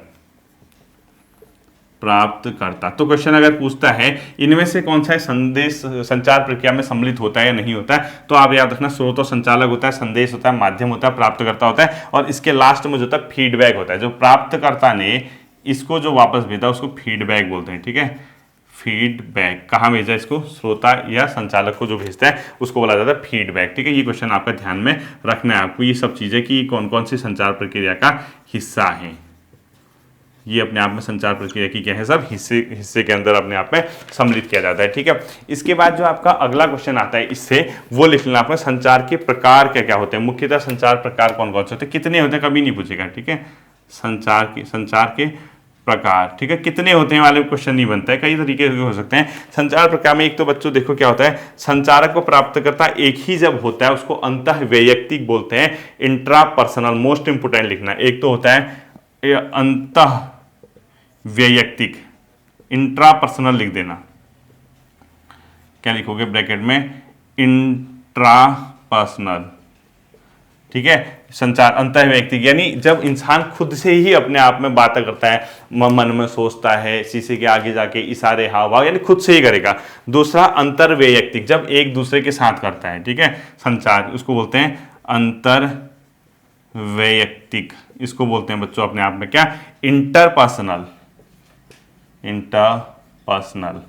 प्राप्तकर्ता। तो क्वेश्चन अगर पूछता है इनमें से कौन सा संदेश संचार प्रक्रिया में सम्मिलित होता है या नहीं होता है, तो आप याद रखना, स्रोत और संचालक होता है, संदेश होता है, माध्यम होता है, प्राप्तकर्ता होता है, और इसके लास्ट में जो होता है फीडबैक होता है। जो प्राप्तकर्ता ने इसको जो वापस भेजा उसको फीडबैक बोलते हैं, ठीक है। फीडबैक कहाँ भेजा इसको, श्रोता या संचालक को जो भेजता है उसको बोला जाता है फीडबैक, ठीक है। ये क्वेश्चन आपका ध्यान में रखना है आपको, ये सब चीजें कि कौन कौन सी संचार प्रक्रिया का हिस्सा है। ये अपने आप में संचार प्रक्रिया की क्या है, सब हिस्से के अंदर अपने आप में सम्मिलित किया जाता है, ठीक है। इसके बाद जो आपका अगला क्वेश्चन आता है इससे, वो लिख लेना आपने, संचार के प्रकार क्या क्या होते हैं, मुख्यतः संचार प्रकार कौन कौन से होते हैं, कितने होते हैं कभी नहीं पूछेगा, ठीक है। संचार के प्रकार, ठीक है, कितने होते हैं वाले क्वेश्चन नहीं बनता है, कई तरीके के हो सकते हैं। संचार प्रकार में एक तो बच्चों देखो क्या होता है, संचारक को प्राप्तकर्ता एक ही जब होता है उसको अंतः वैयक्तिक बोलते हैं, इंट्रा पर्सनल, मोस्ट इंपोर्टेंट लिखना। एक तो होता है अंतः वैयक्तिक, इंट्रा पर्सनल लिख देना, क्या लिखोगे ब्रैकेट में, इंट्रा पर्सनल, ठीक है। संचार अंतः वैयक्तिक, यानी जब इंसान खुद से ही अपने आप में बातें करता है, मन में सोचता है, शीशे के आगे जाके इशारे हाव भाव, यानी खुद से ही करेगा। दूसरा अंतर वैयक्तिक, जब एक दूसरे के साथ करता है, ठीक है, संचार, उसको बोलते हैं अंतर वैयक्तिक। इसको बोलते हैं बच्चों अपने आप में क्या, इंटरपर्सनल, इंटरपर्सनल,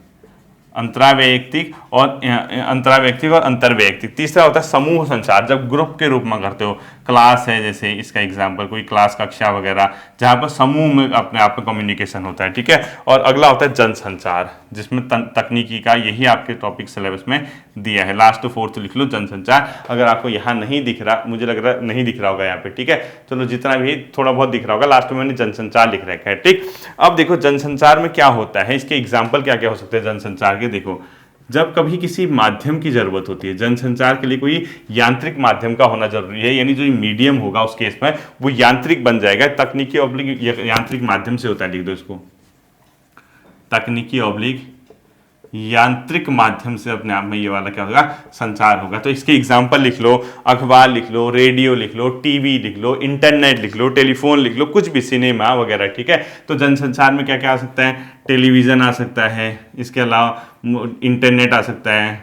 अंतरावैयक्तिक और अंतर्वैयक्तिक। तीसरा होता है समूह संचार, जब ग्रुप के रूप में करते हो, क्लास है जैसे इसका एग्जाम्पल, कोई क्लास कक्षा वगैरह जहाँ पर समूह में अपने आप में कम्युनिकेशन होता है, ठीक है। और अगला होता है जनसंचार, जिसमें तकनीकी का, यही आपके टॉपिक सिलेबस में दिया है। लास्ट 4th लिख लो जनसंचार, अगर आपको यहाँ नहीं दिख रहा, मुझे लग रहा नहीं दिख रहा होगा यहाँ पे, ठीक है। चलो जितना भी थोड़ा बहुत दिख रहा होगा, लास्ट में मैंने जनसंचार लिख रखा है, ठीक। अब देखो जनसंचार में क्या होता है, इसके एग्जाम्पल क्या क्या हो सकते हैं जनसंचार के। देखो, जब कभी किसी माध्यम की जरूरत होती है, जनसंचार के लिए कोई यांत्रिक माध्यम का होना जरूरी है, यानी जो मीडियम होगा उस केस में वो यांत्रिक बन जाएगा। तकनीकी ऑब्लिक यांत्रिक माध्यम से होता है, लिख दो इसको, तकनीकी ऑब्लिक यांत्रिक माध्यम से अपने आप में ये वाला क्या होगा, संचार होगा। तो इसके एग्जाम्पल लिख लो, अखबार लिख लो, रेडियो लिख लो, टीवी लिख लो, इंटरनेट लिख लो, टेलीफोन लिख लो, कुछ भी, सिनेमा वगैरह, ठीक है। तो जनसंचार में क्या क्या आ सकता है, टेलीविज़न आ सकता है, इसके अलावा इंटरनेट आ सकता है,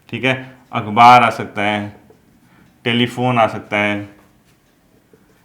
ठीक है, अखबार आ सकता है, टेलीफोन आ सकता है,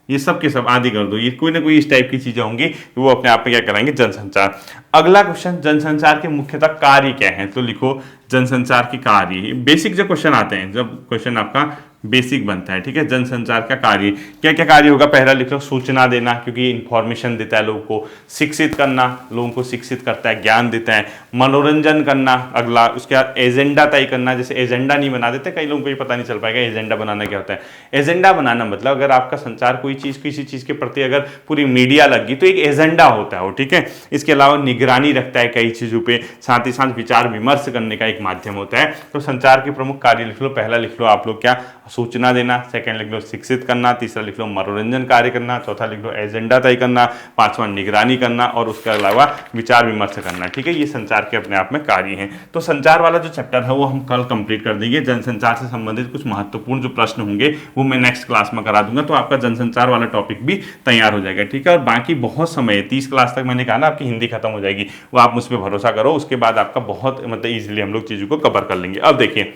ये सब के सब आदि कर दो, ये कोई ना कोई इस टाइप की चीजें होंगी, वो अपने आप में क्या कराएंगे, जनसंचार। अगला क्वेश्चन, जनसंचार के मुख्यतः कार्य क्या है, तो लिखो जनसंचार की कार्य। बेसिक जो क्वेश्चन आते हैं, जब क्वेश्चन आपका बेसिक बनता है, ठीक है। जनसंचार का कार्य क्या क्या कार्य होगा, पहला लिख लो सूचना देना, क्योंकि इंफॉर्मेशन देता है लोगों को। शिक्षित करना, लोगों को शिक्षित करता है, ज्ञान देता है। मनोरंजन करना अगला, उसके बाद एजेंडा तय करना, जैसे एजेंडा नहीं बना देते कई लोगों को, ये पता नहीं चल पाएगा एजेंडा बनाना क्या होता है। एजेंडा बनाना मतलब अगर आपका संचार कोई चीज किसी चीज के प्रति अगर पूरी मीडिया लग गई तो एक एजेंडा होता है वो, ठीक है। इसके अलावा निगरानी रखता है कई चीजों पे, साथ ही साथ विचार विमर्श करने का एक माध्यम होता है। तो संचार के प्रमुख कार्य लिख लो, पहला लिख लो आप लोग क्या, सूचना देना, सेकंड लिख लो शिक्षित करना, तीसरा लिख लो मनोरंजन कार्य करना, चौथा लिख लो एजेंडा तय करना, पांचवा निगरानी करना और उसके अलावा विचार विमर्श करना, ठीक है। ये संचार के अपने आप में कार्य हैं। तो संचार वाला जो चैप्टर है वो हम कल कंप्लीट कर देंगे। जनसंचार से संबंधित कुछ महत्वपूर्ण जो प्रश्न होंगे वो मैं नेक्स्ट क्लास में करा दूंगा, तो आपका जनसंचार वाला टॉपिक भी तैयार हो जाएगा, ठीक है। और बाकी बहुत समय 30 क्लास तक मैंने कहा ना आपकी हिंदी खत्म हो जाएगी, वो आप मुझ पर भरोसा करो, उसके बाद आपका बहुत मतलब ईजिली हम लोग चीजों को कवर कर लेंगे। अब देखिए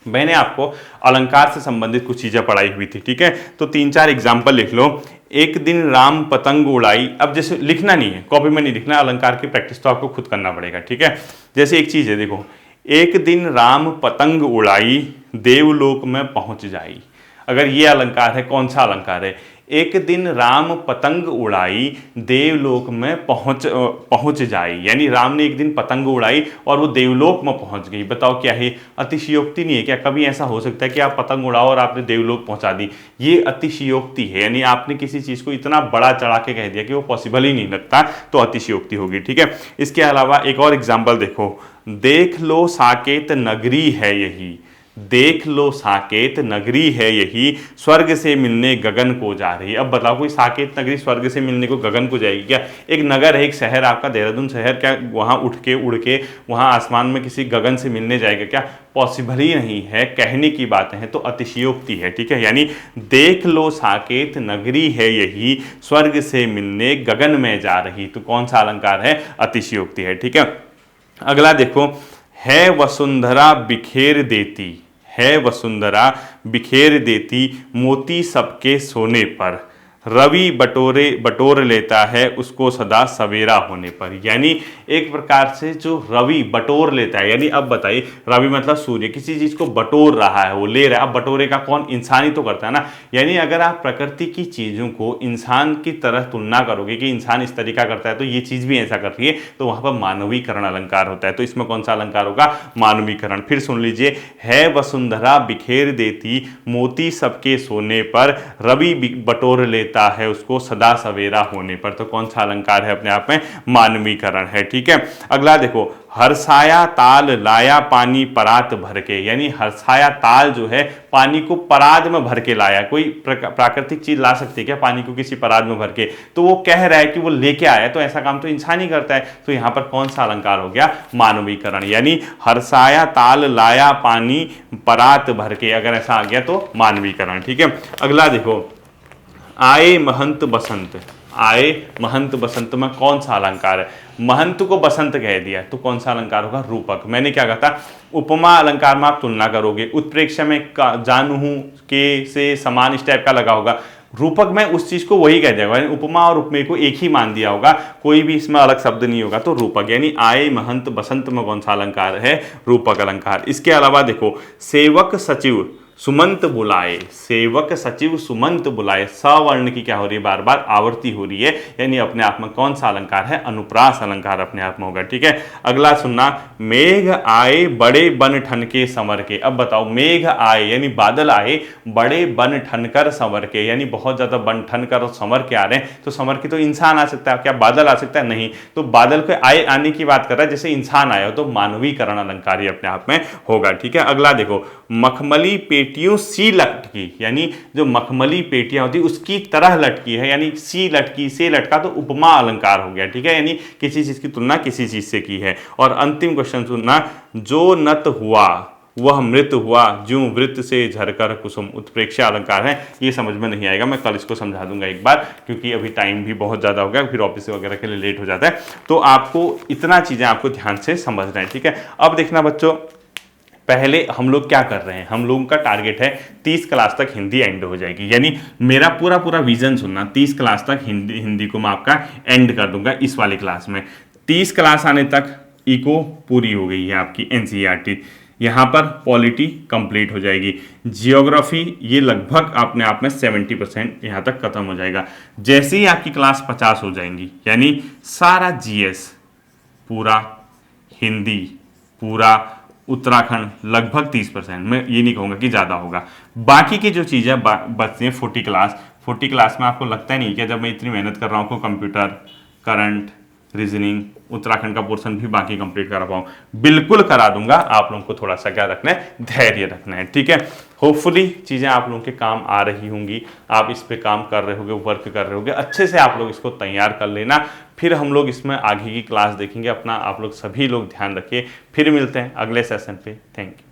मैंने आपको अलंकार से संबंधित कुछ चीजें पढ़ाई हुई थी, ठीक है। तो 3-4 एग्जाम्पल लिख लो। एक दिन राम पतंग उड़ाई, अब जैसे लिखना नहीं है, कॉपी में नहीं लिखना, अलंकार की प्रैक्टिस तो आपको खुद करना पड़ेगा, ठीक है। जैसे एक चीज है देखो, एक दिन राम पतंग उड़ाई देवलोक में पहुंच जाई। अगर ये अलंकार है, कौन सा अलंकार है, एक दिन राम पतंग उड़ाई देवलोक में पहुंच जाई, यानी राम ने एक दिन पतंग उड़ाई और वो देवलोक में पहुंच गई। बताओ क्या है, अतिशयोक्ति नहीं है क्या? कभी ऐसा हो सकता है कि आप पतंग उड़ाओ और आपने देवलोक पहुंचा दी, ये अतिशयोक्ति है, यानी आपने किसी चीज को इतना बड़ा चढ़ा के कह दिया कि वो पॉसिबल ही नहीं लगता, तो अतिशयोक्ति होगी, ठीक है। इसके अलावा एक और एग्जाम्पल देखो, देख लो साकेत नगरी है यही, देख लो साकेत नगरी है यही, स्वर्ग से मिलने गगन को जा रही। अब बताओ कोई साकेत नगरी स्वर्ग से मिलने को गगन को जाएगी क्या? एक नगर है, एक शहर आपका देहरादून शहर, क्या वहां उड़ के वहां आसमान में किसी गगन से मिलने जाएगा क्या? पॉसिबल ही नहीं है, कहने की बातें हैं, तो अतिशयोक्ति है, ठीक है। यानी देख लो साकेत नगरी है यही, स्वर्ग से मिलने गगन में जा रही, तो कौन सा अलंकार है? अतिशयोक्ति है, ठीक है। अगला देखो, है वसुंधरा बिखेर देती, है वसुंधरा बिखेर देती मोती सबके सोने पर, रवि बटोर लेता है उसको सदा सवेरा होने पर। यानी एक प्रकार से जो रवि बटोर लेता है, यानी अब बताइए, रवि मतलब सूर्य, किसी चीज को बटोर रहा है, वो ले रहा है। अब बटोरे का कौन? इंसान ही तो करता है ना। यानी अगर आप प्रकृति की चीजों को इंसान की तरह तुलना करोगे कि इंसान इस तरीका करता है तो ये चीज भी ऐसा कर रही है, तो वहां पर मानवीकरण अलंकार होता है। तो इसमें कौन सा अलंकार होगा? मानवीकरण। फिर सुन लीजिए, है वसुंधरा बिखेर देती मोती सबके सोने पर, रवि बटोर लेता है उसको सदा सवेरा होने पर, तो कौन सा अलंकार है? अपने आप में मानवीकरण है, ठीक है। अगला देखो, हर्षाया ताल लाया पानी परात भर के, यानी हर्षाया ताल जो है पानी को परात में भर के लाया। कोई प्राकृतिक चीज ला सकती है क्या पानी को किसी परात में भर के? तो वो कह रहा है कि वो लेके आया, तो ऐसा काम तो इंसान ही करता है, तो यहां पर कौन सा अलंकार हो गया? मानवीकरण। यानी हर्षाया ताल लाया पानी परात भर के, अगर ऐसा आ गया तो मानवीकरण, ठीक है। अगला देखो, आए महंत बसंत, आए महंत बसंत में कौन सा अलंकार है? महंत को बसंत कह दिया, तो कौन सा अलंकार होगा? रूपक। मैंने क्या कहा था, उपमा अलंकार में आप तुलना करोगे, उत्प्रेक्षा में जानू के से समान इस टाइप का लगा होगा, रूपक में उस चीज को वही कह देगा, उपमा और उपमेय को एक ही मान दिया होगा, कोई भी इसमें अलग शब्द नहीं होगा, तो रूपक। यानी आए महंत बसंत में कौन सा अलंकार है? रूपक अलंकार। इसके अलावा देखो, सेवक सचिव सुमंत बुलाए, सेवक सचिव सुमंत बुलाए, सवर्ण की क्या हो रही है? बार बार आवर्ती हो रही है, यानी अपने आप में कौन सा अलंकार है? अनुप्रास अलंकार अपने आप में होगा, ठीक है। अगला सुनना, मेघ आए बड़े बन ठन के संवर के। अब बताओ, मेघ आए यानी बादल आए, बड़े बन ठनकर संवर के, यानी बहुत ज्यादा बन ठन कर और संवर के आ रहे हैं, तो संवर के तो इंसान आ सकता है, क्या बादल आ सकता है? नहीं, तो बादल के आने की बात कर रहा है, जैसे इंसान आया हो, तो मानवीकरण अलंकार ही अपने आप में होगा, ठीक है। अगला देखो, मखमली पेटियों सी लटकी, यानी जो मखमली पेटियां होती उसकी तरह लटकी है, यानी सी लटकी से लटका, तो उपमा अलंकार हो गया, ठीक है। यानी किसी चीज की तुलना किसी चीज से की है। और अंतिम क्वेश्चन सुनना, जो नत हुआ वह मृत हुआ, ज्यों वृत्त से झरकर कुसुम, उत्प्रेक्षा अलंकार है। ये समझ में नहीं आएगा, मैं कल इसको समझा दूंगा एक बार, क्योंकि अभी टाइम भी बहुत ज़्यादा हो गया, फिर ऑफिस वगैरह के लिए लेट हो जाता है, तो आपको इतना चीज़ें आपको ध्यान से समझना है, ठीक है। अब देखना बच्चों, पहले हम लोग क्या कर रहे हैं, हम लोगों का टारगेट है 30 क्लास तक हिंदी एंड हो जाएगी, यानी मेरा पूरा विजन सुनना, 30 क्लास तक हिंदी को मैं आपका एंड कर दूंगा इस वाली क्लास में। 30 क्लास आने तक इको पूरी हो गई है आपकी एनसीईआरटी, यहाँ पर पॉलिटी कंप्लीट हो जाएगी, जियोग्राफी ये लगभग अपने आप में 70% यहाँ तक खत्म हो जाएगा। जैसे ही आपकी क्लास 50 हो जाएंगी, यानी सारा जीएस पूरा, हिंदी पूरा, उत्तराखंड लगभग 30%, मैं ये नहीं कहूँगा कि ज़्यादा होगा। बाकी की जो चीज़ें बचती हैं 40 क्लास में आपको लगता ही नहीं क्या जब मैं इतनी मेहनत कर रहा हूँ को कंप्यूटर, करंट, रीजनिंग, उत्तराखंड का पोर्शन भी बाकी कंप्लीट करा पाऊँ, बिल्कुल करा दूंगा। आप लोगों को थोड़ा सा क्या रखना है, धैर्य रखना है, ठीक है। होपफुली चीज़ें आप लोगों के काम आ रही होंगी, आप इस पे काम कर रहे होगे, वर्क कर रहे होगे, अच्छे से आप लोग इसको तैयार कर लेना, फिर हम लोग इसमें आगे की क्लास देखेंगे। अपना आप लोग सभी लोग ध्यान रखिए, फिर मिलते हैं अगले सेशन पे। Thank you.